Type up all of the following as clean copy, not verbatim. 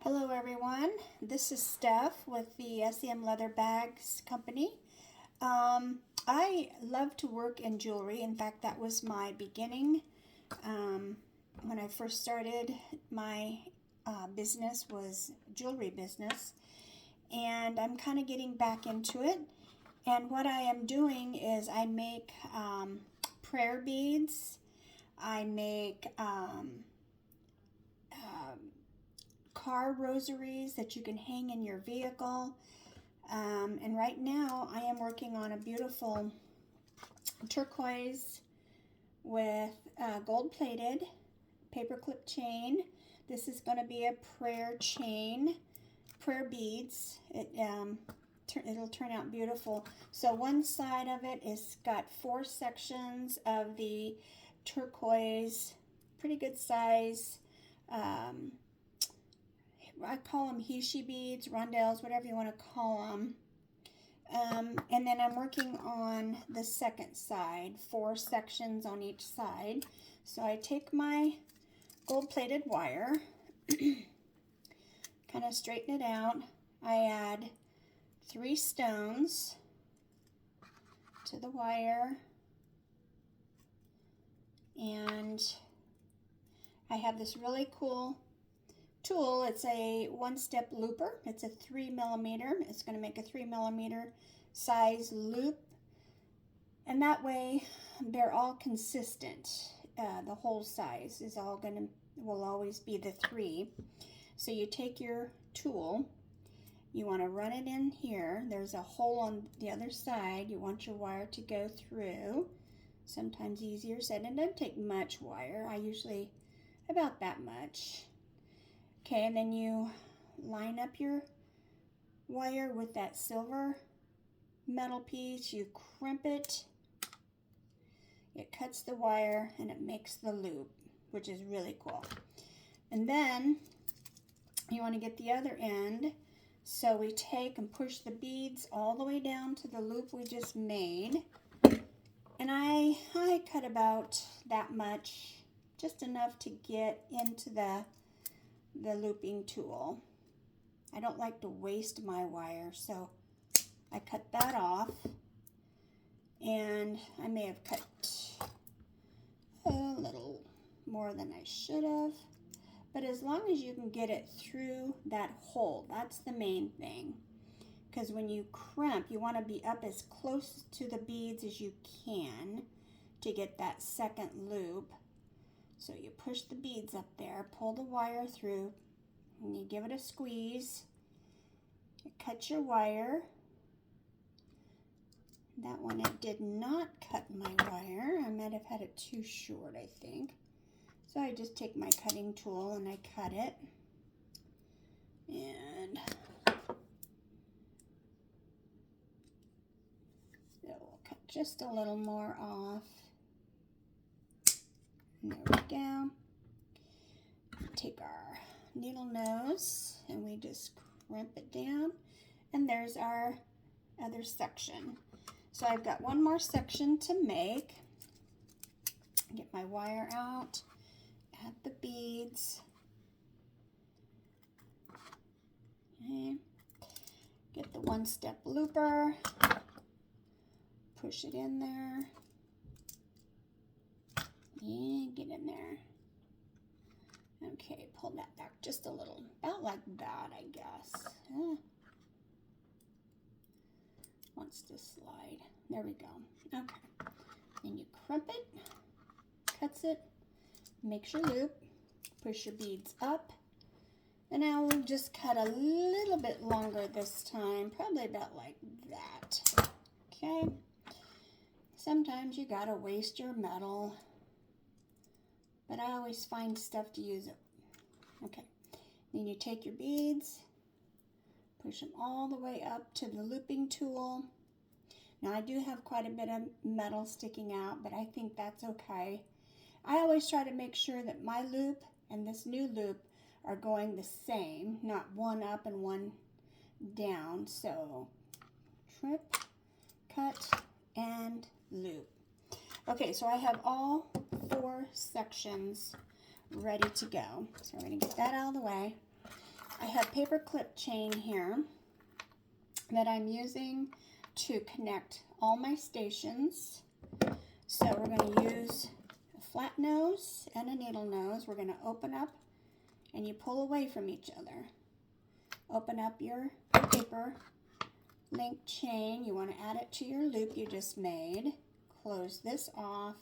Hello everyone, this is Steph with the S.E.M Leather Bags Company. I love to work in jewelry. In fact, that was my beginning. When I first started, my business was jewelry business, and I'm kind of getting back into it. And what I am doing is I make prayer beads. I make car rosaries that you can hang in your vehicle. And right now I am working on a beautiful turquoise with gold-plated paperclip chain. This is going to be a prayer chain, prayer beads. It'll turn out beautiful. So one side of it is got 4 sections of the turquoise, pretty good size. I call them Hishi beads, rondelles, whatever you want to call them. And then I'm working on the second side, 4 sections on each side. So I take my gold-plated wire, kind of straighten it out. I add 3 stones to the wire, and I have this really cool tool. It's a one-step looper. It's a 3mm. It's going to make a 3mm size loop, and that way they're all consistent. The whole size is will always be the 3. So you take your tool, you want to run it in here. There's a hole on the other side. You want your wire to go through. Sometimes easier said. It doesn't take much wire. I usually about that much. Okay, and then you line up your wire with that silver metal piece. You crimp it. It cuts the wire and it makes the loop, which is really cool. And then you want to get the other end. So we take and push the beads all the way down to the loop we just made. And I cut about that much, just enough to get into the looping tool. I don't like to waste my wire, so I cut that off, and I may have cut a little more than I should have, but as long as you can get it through that hole, that's the main thing, because when you crimp, you want to be up as close to the beads as you can to get that second loop. So you push the beads up there, pull the wire through, and you give it a squeeze. You cut your wire. That one, it did not cut my wire. I might have had it too short, I think. So I just take my cutting tool and I cut it. And so we'll cut just a little more off. And there we go. Take our needle nose and we just crimp it down, and there's our other section. So I've got one more section to make. Get my wire out, add the beads, okay. Get the one-step looper, push it in there, and get in there. Okay, pull that back just a little, about like that, I guess. Wants to slide. There we go. Okay. Then you crimp it, cuts it, makes your loop, push your beads up, and now we'll just cut a little bit longer this time, probably about like that. Okay. Sometimes you gotta waste your metal, but I always find stuff to use it. Okay, then you take your beads, push them all the way up to the looping tool. Now I do have quite a bit of metal sticking out, but I think that's okay. I always try to make sure that my loop and this new loop are going the same, not one up and one down. So trip, cut, and loop. Okay, so I have all 4 sections ready to go. So we're going to get that out of the way. I have paper clip chain here that I'm using to connect all my stations. So we're going to use a flat nose and a needle nose. We're going to open up and you pull away from each other. Open up your paper link chain. You want to add it to your loop you just made. Close this off.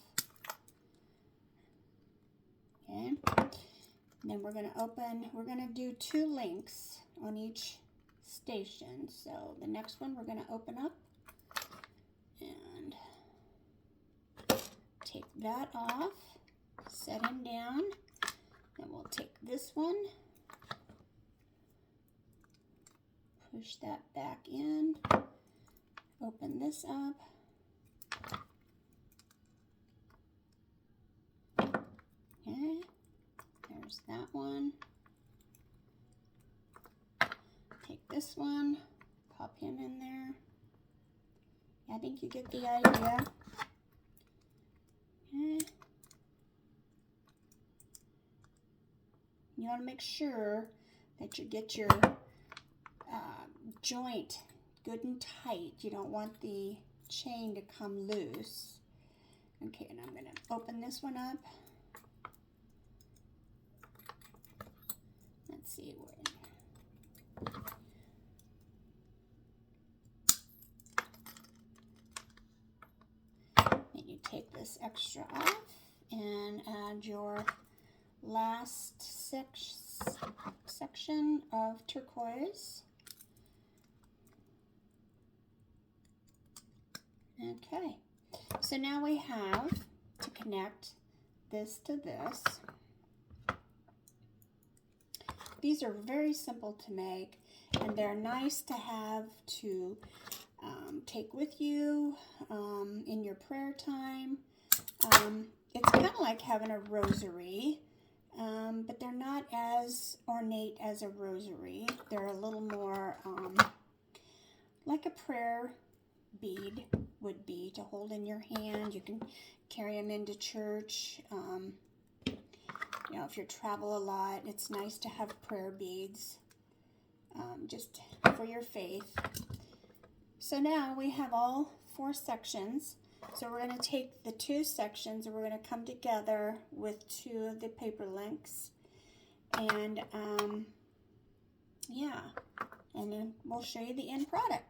Okay. And then we're going to do 2 links on each station. So the next one we're going to open up and take that off, set him down, and we'll take this one, push that back in, open this up, okay, there's that one, take this one, pop him in there. I think you get the idea. Okay. You want to make sure that you get your joint good and tight. You don't want the chain to come loose. Okay, and I'm going to open this one up. Let's see where. Then you take this extra off and add your last section of turquoise. Okay, so now we have to connect this to this. These are very simple to make, and they're nice to have to take with you in your prayer time. It's kind of like having a rosary, but they're not as ornate as a rosary. They're a little more like a prayer bead would be to hold in your hand. You can carry them into church. You know, if you travel a lot, it's nice to have prayer beads just for your faith. So now we have all 4 sections. So we're going to take the 2 sections and we're going to come together with 2 of the paper links. And yeah, and then we'll show you the end product.